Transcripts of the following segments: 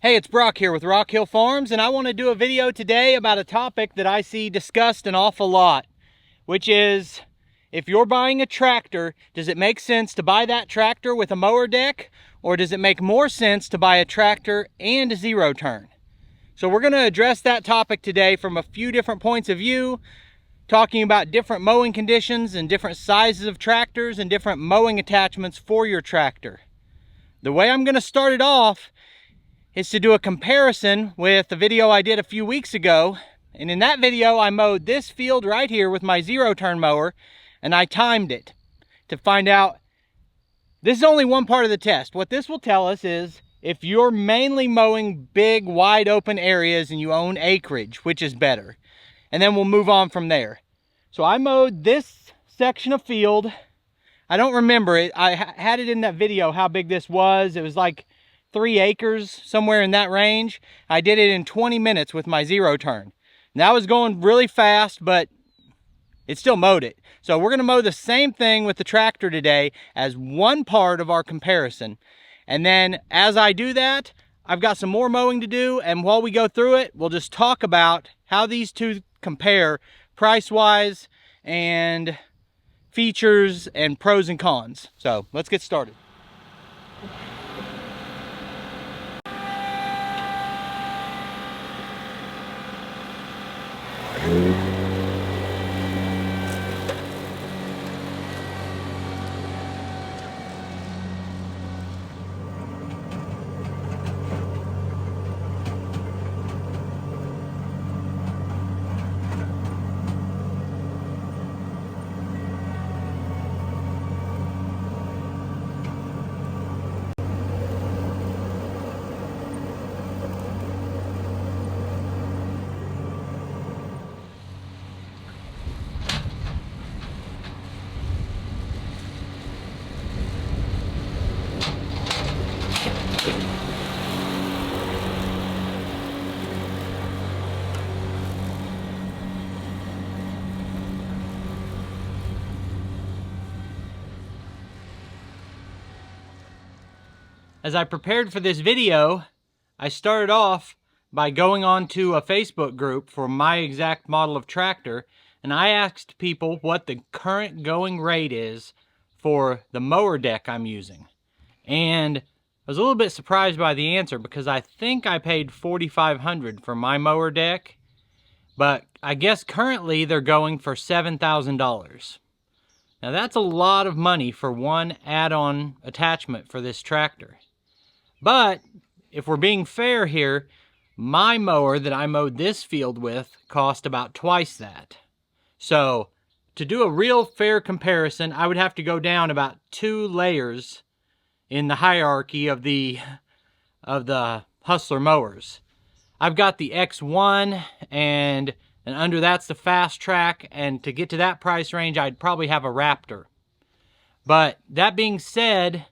Hey, it's Brock here with Rock Hill Farms, and I want to do a video today about a topic that I see discussed an awful lot, which is, if you're buying a tractor, does it make sense to buy that tractor with a mower deck, or does it make more sense to buy a tractor and a zero turn? So we're going to address that topic today from a few different points of view, talking about different mowing conditions and different sizes of tractors and different mowing attachments for your tractor. The way I'm going to start it off is to do a comparison with the video I did a few weeks ago. And in that video, I mowed this field right here with my zero turn mower, and I timed it to find out. This is only one part of the test. What this will tell us is if you're mainly mowing big, wide open areas and you own acreage, which is better. And then we'll move on from there. So I mowed this section of field. I don't remember it. I had it in that video how big this was. It was like 3 acres, somewhere in that range. I did it in 20 minutes with my zero turn. And that was going really fast, but it still mowed it. So we're gonna mow the same thing with the tractor today as one part of our comparison. And then as I do that, I've got some more mowing to do, and while we go through it, we'll just talk about how these two compare price-wise and features and pros and cons. So let's get started. As I prepared for this video, I started off by going on to a Facebook group for my exact model of tractor, and I asked people what the current going rate is for the mower deck I'm using. And I was a little bit surprised by the answer because I think I paid $4,500 for my mower deck, but I guess currently they're going for $7,000. Now that's a lot of money for one add-on attachment for this tractor. But if we're being fair here, my mower that I mowed this field with cost about twice that. So to do a real fair comparison, I would have to go down about 2 layers in the hierarchy of the Hustler mowers. I've got the X1, and under that's the Fast Track, and to get to that price range, I'd probably have a Raptor. But that being said,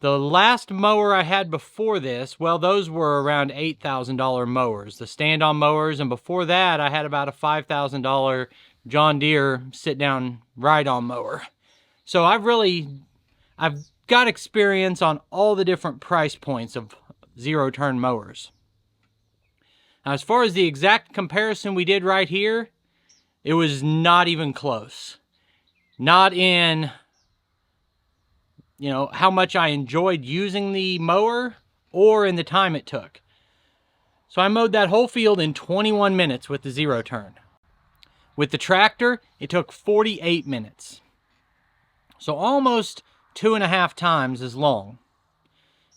the last mower I had before this, well, those were around $8,000 mowers, the stand-on mowers, and before that, I had about a $5,000 John Deere sit-down ride-on mower. So I've got experience on all the different price points of zero-turn mowers. Now, as far as the exact comparison we did right here, it was not even close. Not in, how much I enjoyed using the mower or in the time it took. So I mowed that whole field in 21 minutes with the zero turn. With the tractor, it took 48 minutes. So almost 2.5 times as long.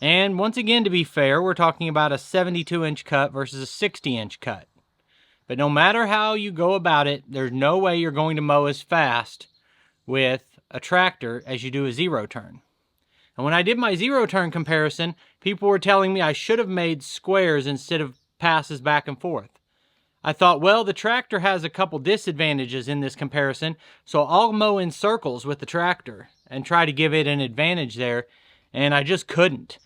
And once again, to be fair, we're talking about a 72-inch cut versus a 60-inch cut. But no matter how you go about it, there's no way you're going to mow as fast with a tractor as you do a zero turn. And when I did my zero turn comparison, people were telling me I should have made squares instead of passes back and forth. I thought, well, the tractor has a couple disadvantages in this comparison, so I'll mow in circles with the tractor and try to give it an advantage there. And I just couldn't,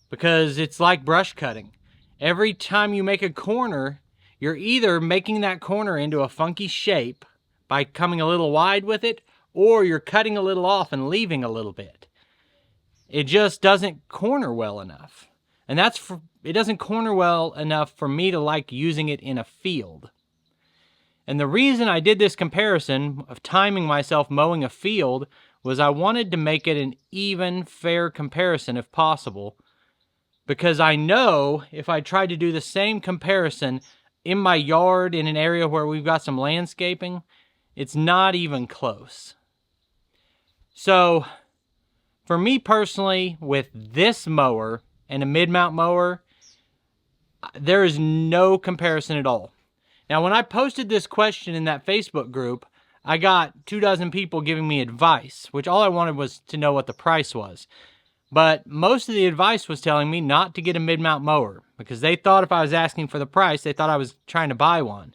because it's like brush cutting. Every time you make a corner, you're either making that corner into a funky shape by coming a little wide with it, or you're cutting a little off and leaving a little bit. It just doesn't corner well enough. And it doesn't corner well enough for me to like using it in a field. And the reason I did this comparison of timing myself mowing a field was I wanted to make it an even, fair comparison if possible, because I know if I tried to do the same comparison in my yard in an area where we've got some landscaping, it's not even close. So for me personally, with this mower and a mid-mount mower, there is no comparison at all. Now, when I posted this question in that Facebook group, I got 24 people giving me advice, which all I wanted was to know what the price was. But most of the advice was telling me not to get a mid-mount mower because they thought if I was asking for the price, they thought I was trying to buy one.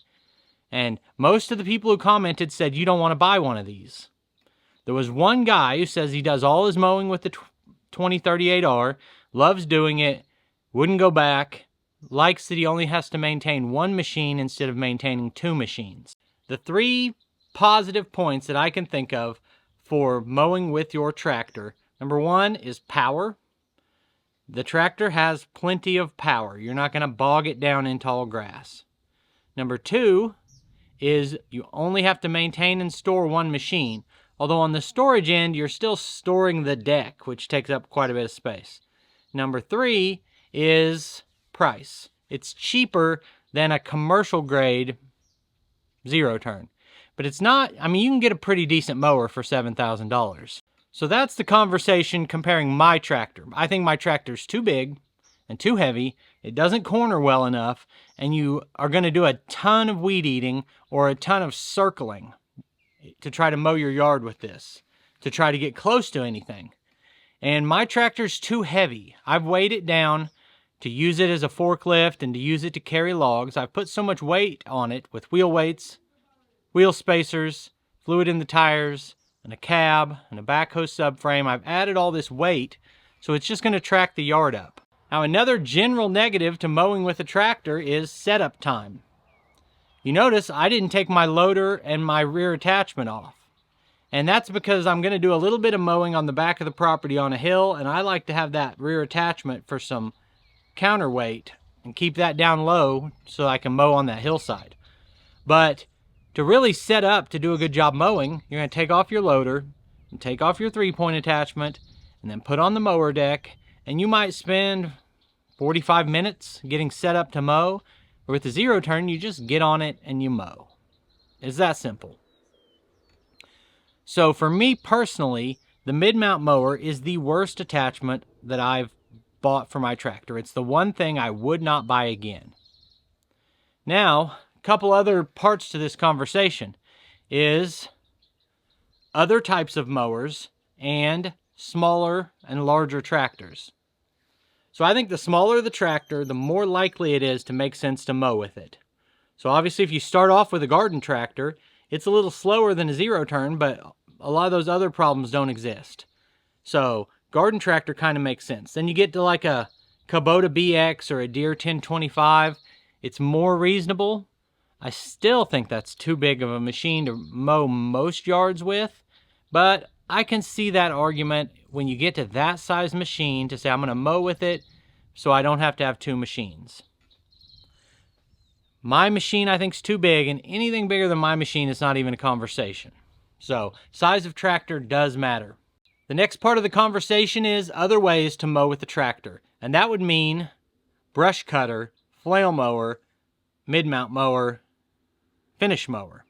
And most of the people who commented said, you don't want to buy one of these. There was one guy who says he does all his mowing with the 2038R, loves doing it, wouldn't go back, likes that he only has to maintain one machine instead of maintaining two machines. The 3 positive points that I can think of for mowing with your tractor. Number 1 is power. The tractor has plenty of power. You're not going to bog it down in tall grass. Number 2 is you only have to maintain and store one machine. Although on the storage end, you're still storing the deck, which takes up quite a bit of space. Number 3 is price. It's cheaper than a commercial grade zero turn. But it's not, I mean, you can get a pretty decent mower for $7,000. So that's the conversation comparing my tractor. I think my tractor's too big and too heavy. It doesn't corner well enough, and you are going to do a ton of weed eating or a ton of circling to try to mow your yard with this, to try to get close to anything. And my tractor's too heavy. I've weighed it down to use it as a forklift and to use it to carry logs. I've put so much weight on it with wheel weights, wheel spacers, fluid in the tires, and a cab, and a backhoe subframe. I've added all this weight, so it's just going to track the yard up. Now, another general negative to mowing with a tractor is setup time. You notice I didn't take my loader and my rear attachment off. And that's because I'm going to do a little bit of mowing on the back of the property on a hill, and I like to have that rear attachment for some counterweight and keep that down low so I can mow on that hillside. But to really set up to do a good job mowing, you're going to take off your loader and take off your 3-point attachment and then put on the mower deck, and you might spend 45 minutes getting set up to mow. Or with the zero turn, you just get on it and you mow. It's that simple. So for me personally, the mid-mount mower is the worst attachment that I've bought for my tractor. It's the one thing I would not buy again. Now, a couple other parts to this conversation is other types of mowers and smaller and larger tractors. So I think the smaller the tractor, the more likely it is to make sense to mow with it. So obviously if you start off with a garden tractor, it's a little slower than a zero turn, but a lot of those other problems don't exist. So garden tractor kind of makes sense. Then you get to like a Kubota BX or a Deere 1025. It's more reasonable. I still think that's too big of a machine to mow most yards with, but I can see that argument when you get to that size machine to say I'm going to mow with it so I don't have to have two machines. My machine I think is too big, and anything bigger than my machine is not even a conversation. So size of tractor does matter. The next part of the conversation is other ways to mow with the tractor, and that would mean brush cutter, flail mower, mid-mount mower, finish mower.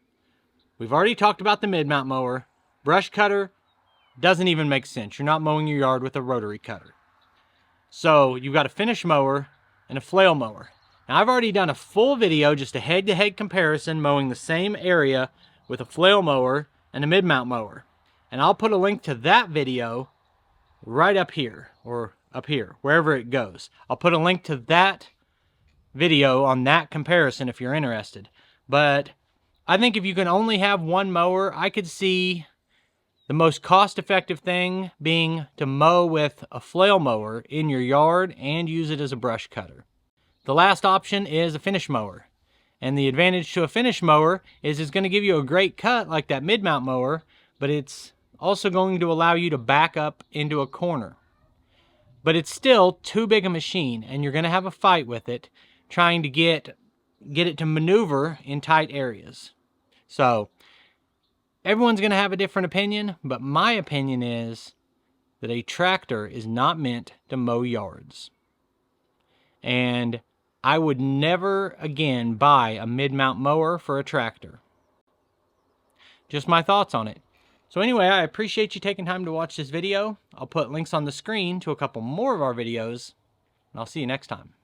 We've already talked about the mid-mount mower. Brush cutter doesn't even make sense. You're not mowing your yard with a rotary cutter. So you've got a finish mower and a flail mower. Now I've already done a full video, just a head-to-head comparison, mowing the same area with a flail mower and a mid-mount mower. And I'll put a link to that video right up here, or up here, wherever it goes. I'll put a link to that video on that comparison if you're interested. But I think if you can only have one mower, I could see the most cost-effective thing being to mow with a flail mower in your yard and use it as a brush cutter. The last option is a finish mower. And the advantage to a finish mower is it's going to give you a great cut like that mid-mount mower, but it's also going to allow you to back up into a corner. but it's still too big a machine, and you're gonna have a fight with it trying to get it to maneuver in tight areas. So everyone's gonna have a different opinion, but my opinion is that a tractor is not meant to mow yards. And I would never again buy a mid-mount mower for a tractor. Just my thoughts on it. So anyway, I appreciate you taking time to watch this video. I'll put links on the screen to a couple more of our videos, and I'll see you next time.